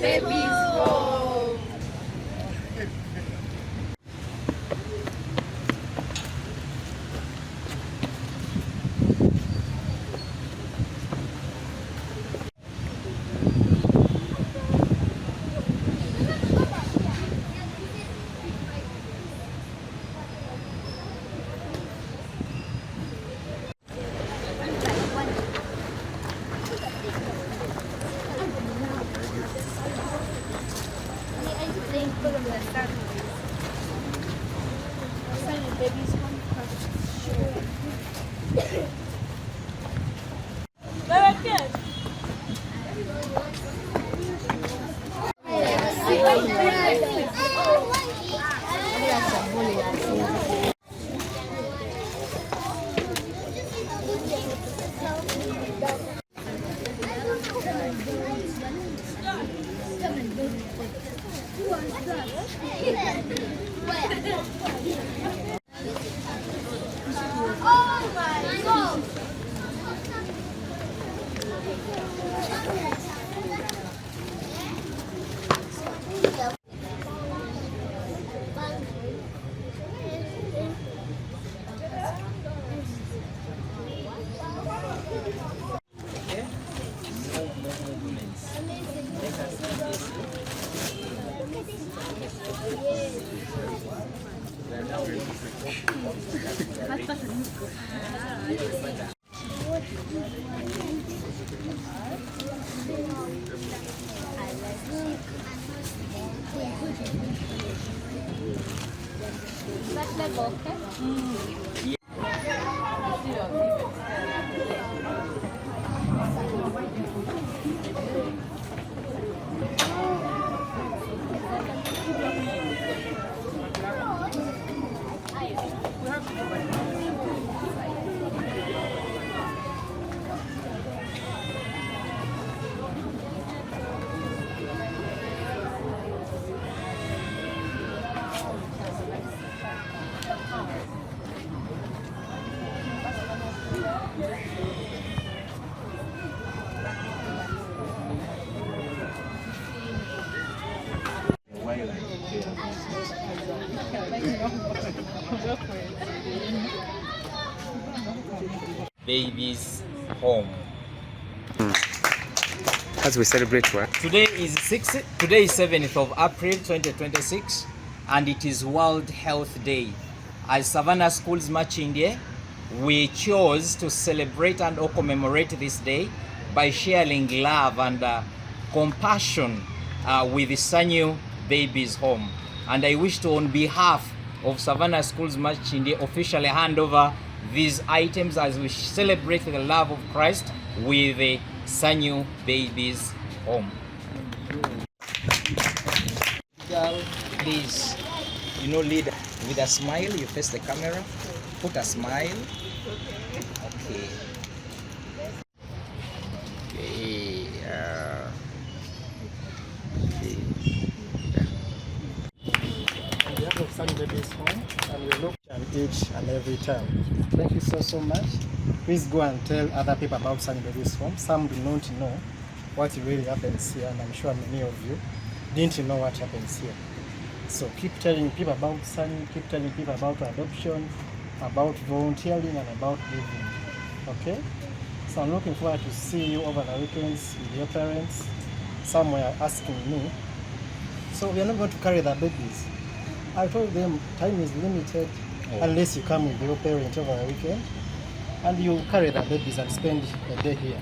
babies home. Babies home. As we celebrate what? Today is 7th of April 2026 and it is World Health Day. As Savannah Schools Marching Day, we chose to celebrate and commemorate this day by sharing love and compassion with the Sanyu Babies Home. And I wish to, on behalf of Savannah Schools Marching Day, officially hand over these items as we celebrate the love of Christ with the Sanyu Babies Home. Girl, please, lead with a smile. You face the camera. Put a smile. Okay. Okay. On behalf of Sanyu Babies Home, and we look at each and every time. Thank you so much. Please go and tell other people about Sanyu Babies Home. Some do not know what really happens here, and I'm sure many of you didn't know what happens here. So keep telling people about Sanyu, keep telling people about adoption, about volunteering, and about giving. Okay? So I'm looking forward to see you over the weekends with your parents. Some were asking me, so we are not going to carry the babies. I told them time is limited unless you come with your parent over the weekend and you carry the babies and spend a day here.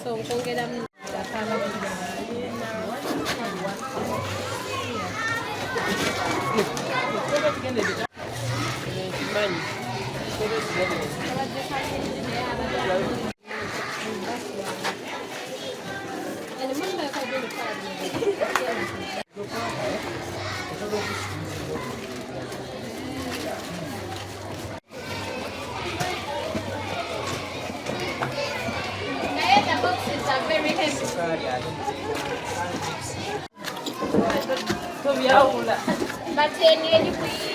So mkongera the boxes are very heavy. But then you pay.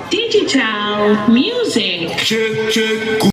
Digital music. Check, check.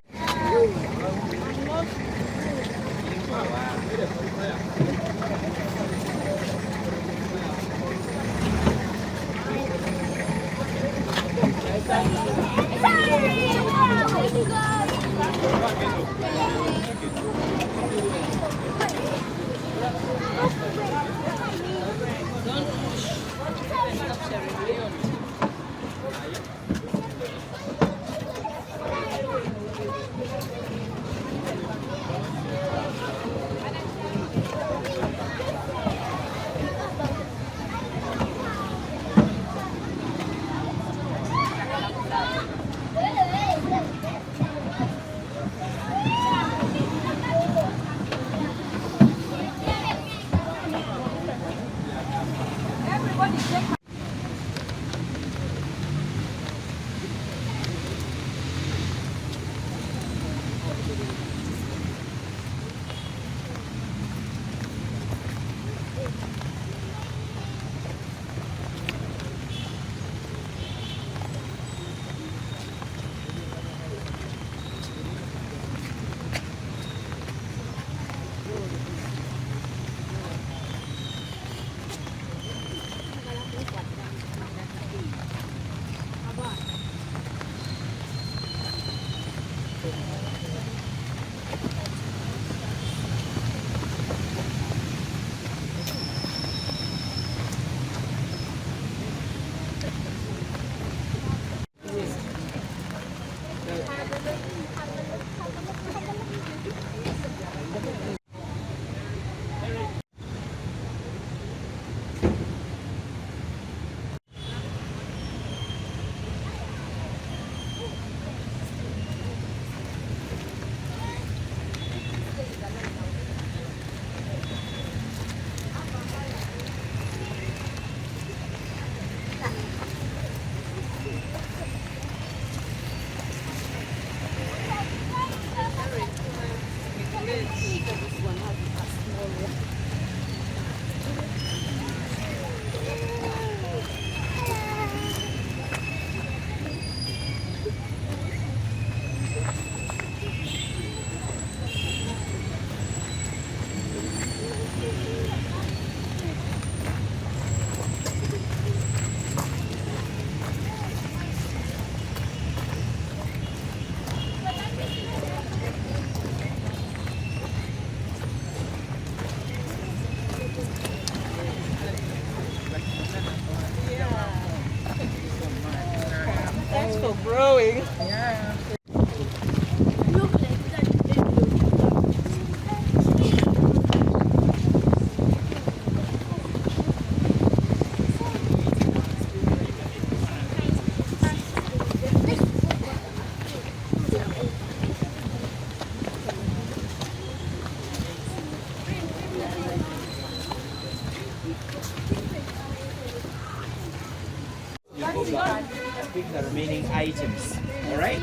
the remaining items. All right?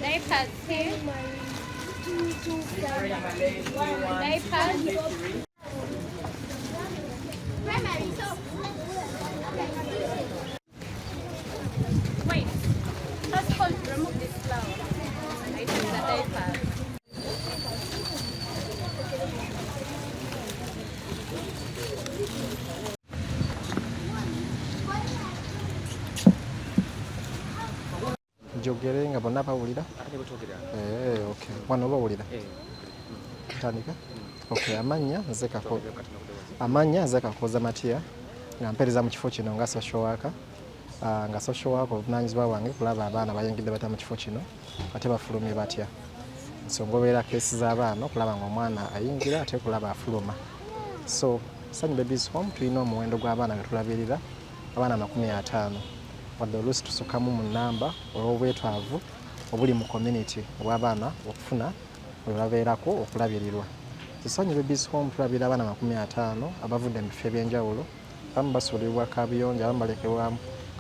Diapers here. Diapers. Wait. First of all, remove this flower. I think the diapers. Jogere nga bonna bawulira? Okay. Wano bawulira? Tandika? Okay, amanya nze Kakoza Matiya nga mpeereza mu kifo kino nga social worker. Nga social worker obuvunaanyizibwa bwange kulaba abaana bayingidde batya mu kifo kino ate bafulumye batya. So ngobeera keesi z'abaana okulaba ng'omwana ayingira ate kulaba afuluma. So Sunny Babies Home tulina omuwendo gw'abaana ge tulabirira abaana 50. Wadde oluusi tusukkamu mu nnamba olw'obwetaavu obuli mu community obw'abaana okufuna bwe babeerako okulabirirwa. Sunny Babies Home tulabira abaana 50 abavudde mu bifo eby'enjawulo. Abamu basuulibwa Kabuyonjo, abamu balekebwa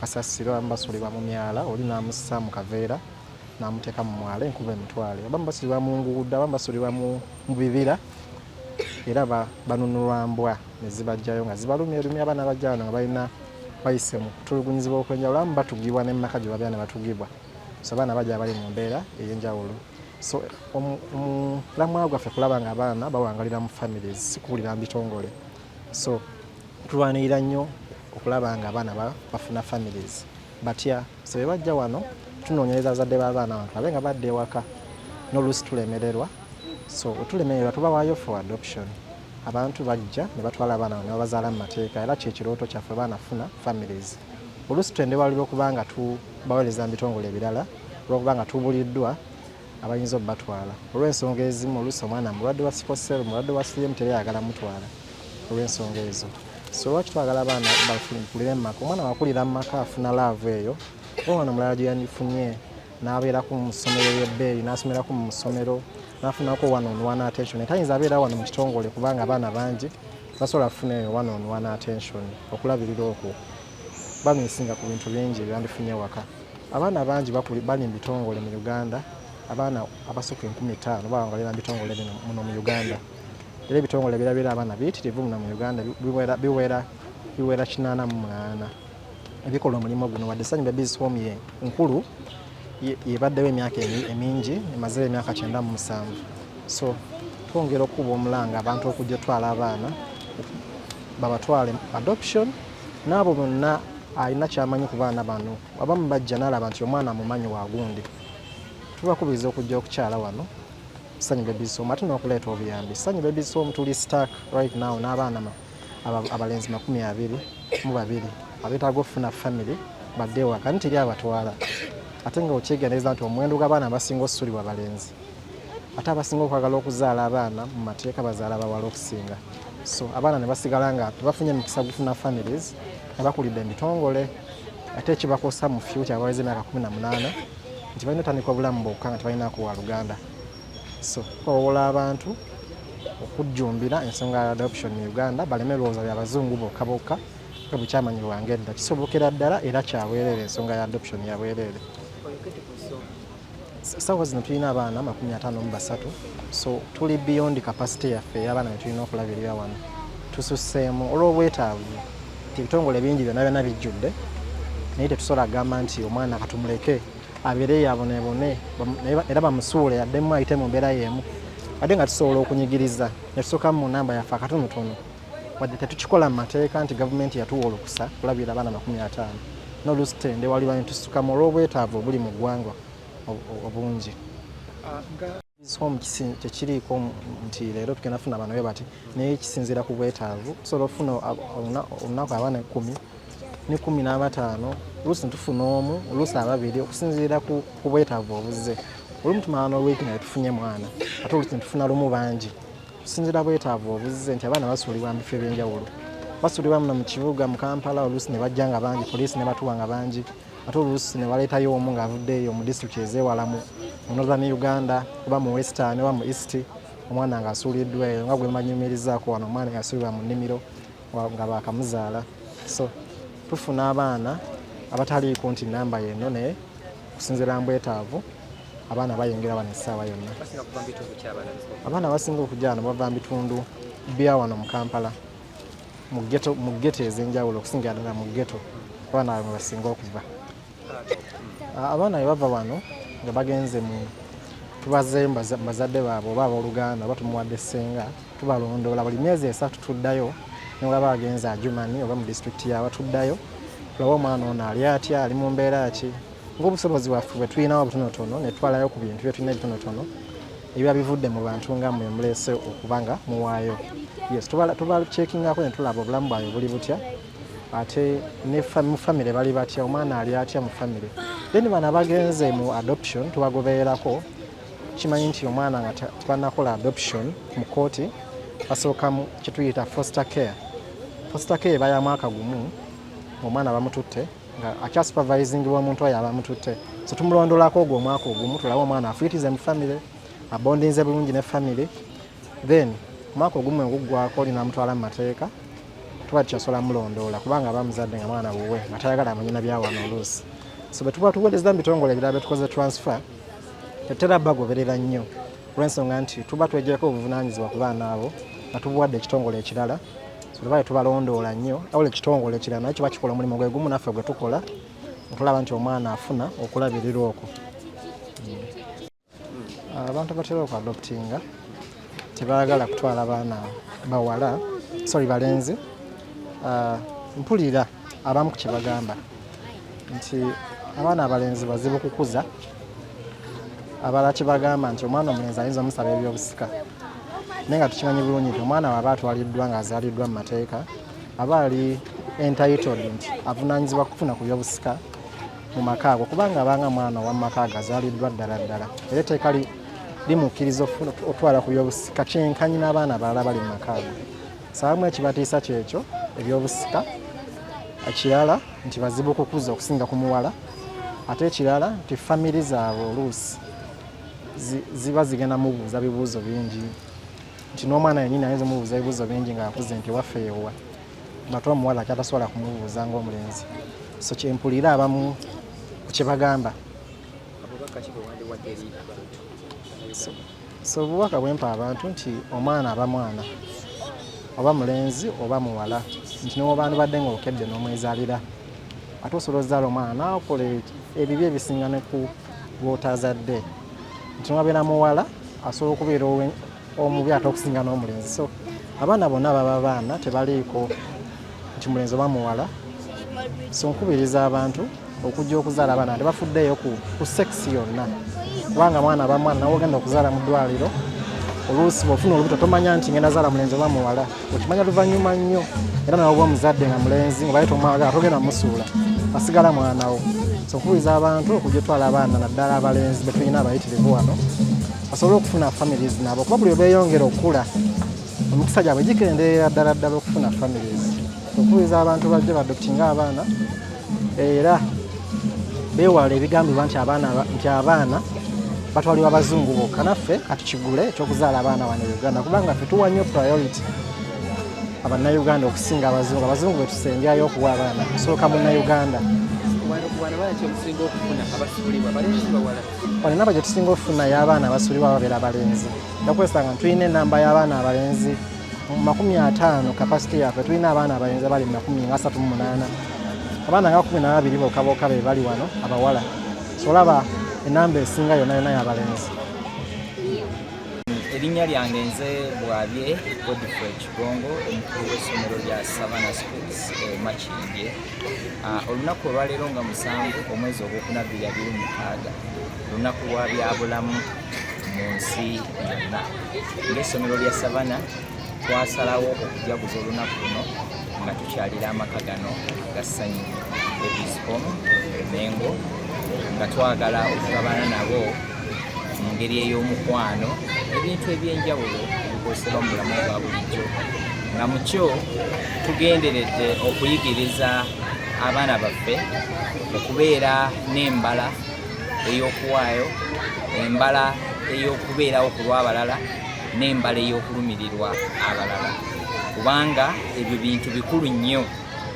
Kasasiro, abamu basuulibwa mu myala, oli n'amussa mu kaveera n'amuteeka mu mwala enkuba emitwale. Abamu basuulibwa mu nguudo, abamu basuulibwa mu bibira era banunulwa mbwa ne zibajjayo nga zibalumyerumya. Abaana bajja wano nga balina bayise mu kutulugunyizibwa okwenjawulo, abamu batugibwa ne mu maka gye babeera ne batugibwa. So abaana bajja bali mu mbeera ey'enjawulo. So omulamwa gwaffe kulaba nga abaana bawangalira mu families, si kuwulira mu bitongole. So tulwanirira nnyo okulaba nga abaana bafuna families batya. So bwe bajja wano tunoonyereza bazadde b'abaana wano tulabe nga badda ewaka n'oluusi tulemererwa. So tulemererwa tubawaayo for adoption. Abantu bajja ne batwala abaana ne babazaala mu mateeka era kyekirooto kyaffe baana funa families. Oluusi twendewalira okuba nga tubaweereza mu bitongole ebirala olw'okuba nga tubuliddwa abayinza obatwala. Olw'ensonga ezimu oluusi omwana mulwadde wa sikosero, mulwadde wa siriimu teri ayagala mutwala olw'ensonga ezo. So lwaki twagala abaana bakulire mu maka? Omwana wakulira mu maka afuna laavu eyo. Omwana omulala gye yanifunye n'abeerako mu ssomero ly'ebbeeyi n'asomerako mu ssomero n'afunako one-on-one attention. Tayinza abeera wano mu kitongole kubanga abaana bangi basobola kufuna eyo one-on-one attention. Okulabirira okwo bamisinga ku bintu bingi ebyandifunye waka. Abaana bangi bali mu bitongole mu Uganda. Abaana abasukka 50,000 bawangalira mu bitongole bino muno mu Uganda. Era ebitongole birabira abaana biyitirivu muno mu Uganda biwera 88 ebikola omulimu guno. Wadde Sunny Babies Home ye nkulu yebaddewo emyaka emingi, emazeewo emyaka 97. So twongera okuba omulanga abantu okujja otwala abaana babatwale adoption n'abo bonna alina kyamanyi ku baana bano. Abamu bajja n'alaba nti omwana amumanyi wa gundi. Tubakubiriza okujja okukyala wano Sunny Babies Home ate n'okuleeta obuyambi. Sunny Babies Home tuli stuck right now n'abaana abalenzi 22 abeetaaga okufuna family badde ewaka nti teri abatwala. Ate nga okyegendereza nti omuwendo gw'abaana abasinga osuulibwa abalenzi ate abasinga okwagala okuzaala abaana mu mateeka bazaala bawala okusinga. So abaana ne basigala nga tebafunye emikisa gufuna families ne bakulidde mu bitongole ate ekibakosa mu future abaweza emyaka 18 nti balina otandika obulamu bwokka nga tebalinaako wa Luganda. So twawola abantu okujjumbira ensonga ya adoption mu Uganda baleme lowooza by'abazungu bokka bokka nga bukyamanyirwa ng'edda. Kisobokera ddala era kyaweerere ensonga ya adoption ya bwereere. Ssaawa zino tulina abaana 53. So tuli beyond capacity yaffe ey'abaana be tulina okulabirira wano. Tususseemu olw'obwetaavu ebitongole bingi byonna bijjudde naye tetusobola kugamba nti omwana katumuleke abeere yaboneebone era bamusuule yaddemu ayite mu mbeera y'emu ate nga tusobola okunyigiriza ne tusooka mu nnamba yaffe akatonotono wadde tetukikola mu mateeka nti gavumenti yatuwa olukusa kulabirira abaana 50 n'oluusi tendewalirwa ne tusukamu olw'obwetaavu obuli mu ggwanga obungi. Home tekiriiko nti leero tugenda funa abaana bwe bati naye kisinziira ku bwetaavu. Tusobola okufuna olunaku abaana 10 ne 15 oluusi ntufuna omu oluusi ababiri okusinziira ku bwetaavu obuzze. Olumu tumala n'olwiiki naye tufunye mwana ate oluusi ntufuna lumu bangi tusinziira bwetaavu obuzze nti abaana basuulibwa mu bifo eby'enjawulo. Basuulibwa muno mu kibuga mu Kampala oluusi ne bajja nga bangi poliisi ne batuwa nga bangi ate oluusi ne baleetayo omu ng'avuddeeyo mu disitulikiti ezeewala mu Northern Uganda oba mu Western oba mu East omwana ng'asuuliddwa eyo nga gwe banyumirizaako wano omwana yasuulibwa mu nnimiro nga baakamuzaala. So tufuna abaana abataliiko nti namba yeno naye kusinziira mbwetaavu abaana bayingira wano essaawa yonna. Abaana abasinga okujja wano bava mu bitundu bya wano mu Kampala mu ggeto ez'enjawulo okusingira ddala mu ggeto abaana bwe basinga okuva. Abaana bwe bava wano nga bagenze mu tubaze bazadde baabwe oba abooluganda oba tumuwadde ssenga tubalondoola buli myezi 3 tuddayo ne bw'aba bagenze Ajumani oba mu disitulikiti yaabwe tuddayo tulaba omwana ono ali atya ali mu mbeera ki ng'obusobozi bwaffe bwe tulinawo butonotono ne tutwalayo ku bintu bye tulina ebitonotono ebiba bivudde mu bantu nga mmwe muleese okuba nga muwaayo. Yes, tubaceekingako ne tulaba obulamu bwabwe buli butya ate ne mu famire bali batya omwana ali atya mu famire. Then bano abagenze mu adoption tubagobererako kimanyi nti omwana nga tebanakola adoption mu kooti basooka mu kituyita foster care. Foster care eba ya mwaka gumu omwana bamututte nga akyasupervisingibwa omuntu oyo abamututte. So tumulondolako ogwo omwaka ogumu tulaba omwana afiitize mu famire abondinze bulungi ne famire, then omwaka ogumu enguggwako olinamutwala mu mateeka tuba tukyasobola mulondoola kubanga bamuzadde nga mwana wuwe nga tayagala amanyina byawano oluusi. So bwe tuba tuweereza mu bitongole ebirala bye tukoze transfer tetera bagoberera nnyo olw'ensonga nti tuba tweggyeko obuvunaanyizibwa ku baana abo nga tubuwadde ekitongole ekirala. So tubaye tubalondoola nnyo awula ekitongole ekirala naye kiba kikola omulimu gwe gumu naffe gwe tukola otulaba nti omwana afuna okulabirirwa okwo. Abantu abatera okuadoptinga tebaagala kutwala baana bawala balenzi. Mpulira abamu ku kyebagamba nti abaana abalenzi bazibu kukuza, abalala kyebagamba nti omwana omulenzi ayinza omusaba ebyobusika naye nga tukimanyi bulungi nti omwana waba atwaliddwa ng'azaaliddwa mu mateeka aba ali entitled nti avunaanyizibwa kufuna ku byobusika mu maka ago kubanga abanga mwana wa maka ago azaaliddwa ddala ddala era etteeka limukkiriza otwala ku byobusika kyenkanyi n'abaana abalala bali mu maka ago. Saamu ekibatiisa kyekyo ebyobusika, ekirala nti bazibu okukuza okusinga ku muwala, ate ekirala nti famire zaabwe oluusi ziba zigenda mubuuza bibuuzo bingi nti n'omwana yennyini ayinza mubuuza ebibuuzo bingi ng'akuze nti waffe ewa bate omuwala kyatasobola kumubuuza ng'omulenzi. So kyempulira abamu ku kyebagamba. So obubaka bwempa abantu nti omwana aba mwana oba mulenzi oba muwala nti n'obantu badde ng'okedde n'omwezaalira ate osobola ozaala omwana n'akola ebibi ebisinga ne ku bw'otazadde nti n'wabeera muwala asobola okubeera omubi ate okusinga n'omulenzi. So abaana bonna baba baana tebaliiko nti mulenzi oba muwala. So nkubiriza abantu okujja okuzaala abaana tebafuddeeyo ku sekisi yonna kubanga mwana aba mwana nawe ogenda okuzaala mu ddwaliro oluusi bw'ofuna olubuto tomanya nti ngenda zaala mulenzi oba muwala okimanya luvannyuma nnyo era nawe oba omuzadde nga mulenzi nga baye tomwagala togenda musuula asigala mwanawo. So nkubiriza abantu okujja otwala abaana naddala abalenzi be tulina abayitirivu wano basobole okufuna families nabo kuba buli obeeyongera okula omukisa gyabwe gikendeera ddala ddala okufuna families. Okubiriza abantu bajje badoptinga abaana era beewala ebigambibwa nti abaana batwalibwa abazungu bokka. Naffe katukigule ekyokuzaala abaana wano e Uganda kubanga ffe tuwa nnyo priority abannayuganda okusinga abazungu. Abazungu be tusembyayo okuwa abaana kusooka munnayuganda. Wano naba gye tusinga okufuna y'abaana abasuulibwa babeera balenzi. Ndakwesanga tulina enamba y'abaana abalenzi mu 50 kapasite yaffe tulina abaana abalenzi abali mu 38. Abaana nga 12 bokka be bali wano abawala. So olaba enamba esinga yonna y'abalenzi. Erinnya lyange nze Bwabye Godfrey Kigongo omukulu w'essomero lya Savannah Schools Makindye. Olunaku olwaleero nga 7 omwezi ogwokuna 2026 olunaku lwa byabulamu mu nsi yonna. Ng'essomero lya Savannah twasalawo okujaguza olunaku luno nga tukyalira amaka gano gassanyu ebisikomu Mengo nga twagala okugabana nabo mu ngeri ey'omukwano ebintu ebyenjawulo ebikozesebwa mu bulamu bwa bulijjo nga mu kyo tugenderedde okuyigiriza abaana baffe okubeera n'embala ey'okuwaayo, embala ey'okubeerawo ku lw'abalala n'embala ey'okulumirirwa abalala kubanga ebyo bintu bikulu nnyo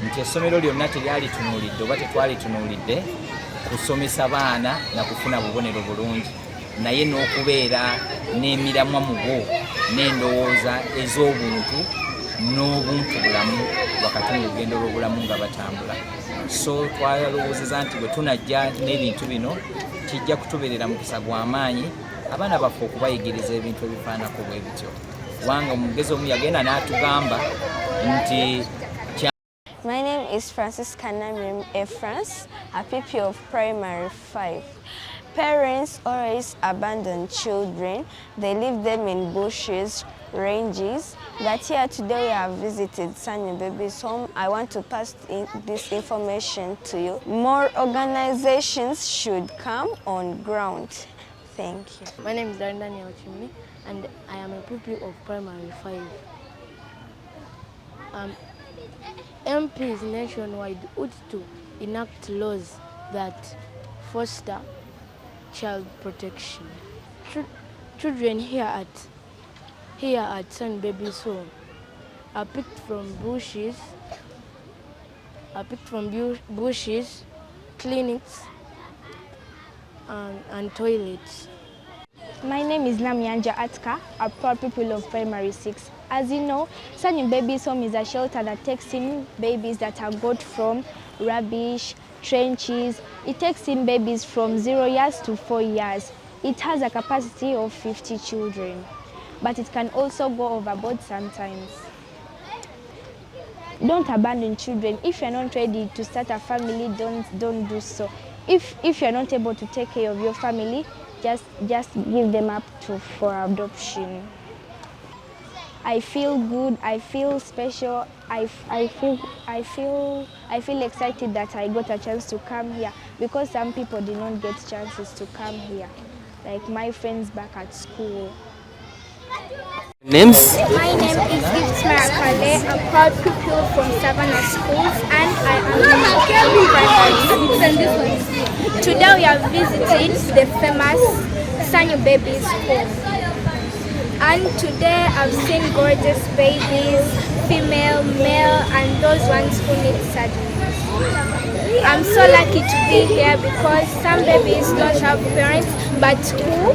nti essomero lyonna teryalitunuulidde oba tetwalitunuulidde kusomesa baana na kufuna bubonero bulungi, naye n'okubeera n'emiramwa mu bo n'endowooza ez'obuntu n'obuntu bulamu wakati mu lugendo lw'obulamu nga batambula. So twalowoozeza nti bwe tunajja n'ebintu bino kijja kutubeerera mukisa gw'amaanyi abaana baffe okubayigiriza ebintu ebifaanako bwe bityo, kubanga omugezi omu yagenda n'atugamba nti My name is Franciscana France, a pupil of primary 5. Parents always abandon children. They leave them in bushes, ranges. But here today we have visited Sunny Babies Home. I want to pass this information to you. More organizations should come on ground. Thank you. My name is Daniel Chimni and I am a pupil of primary 5. MPs nationwide ought to enact laws that foster child protection. Children here at Sun Babies Home are picked from bushes, clinics, and toilets. My name is Namianja Atka, a proud pupil of primary 6. As you know, Sunny Babies Home is a shelter that takes in babies that are got from rubbish, trenches. It takes in babies from 0 years to 4 years. It has a capacity of 50 children, but it can also go overboard sometimes. Don't abandon children. If you're not ready to start a family, don't do so. If you're not able to take care of your family, just give them up for adoption. I feel good, I feel special, I feel excited that I got a chance to come here, because some people did not get chances to come here, like my friends back at school. Names? My name is Gift Marakale, a proud pupil from Savannah Schools, and I am Today we have visited the famous Sunny Babies Home. And today I've seen gorgeous babies, female, male, and those ones who need surgery. I'm so lucky to be here because some babies don't have parents, but who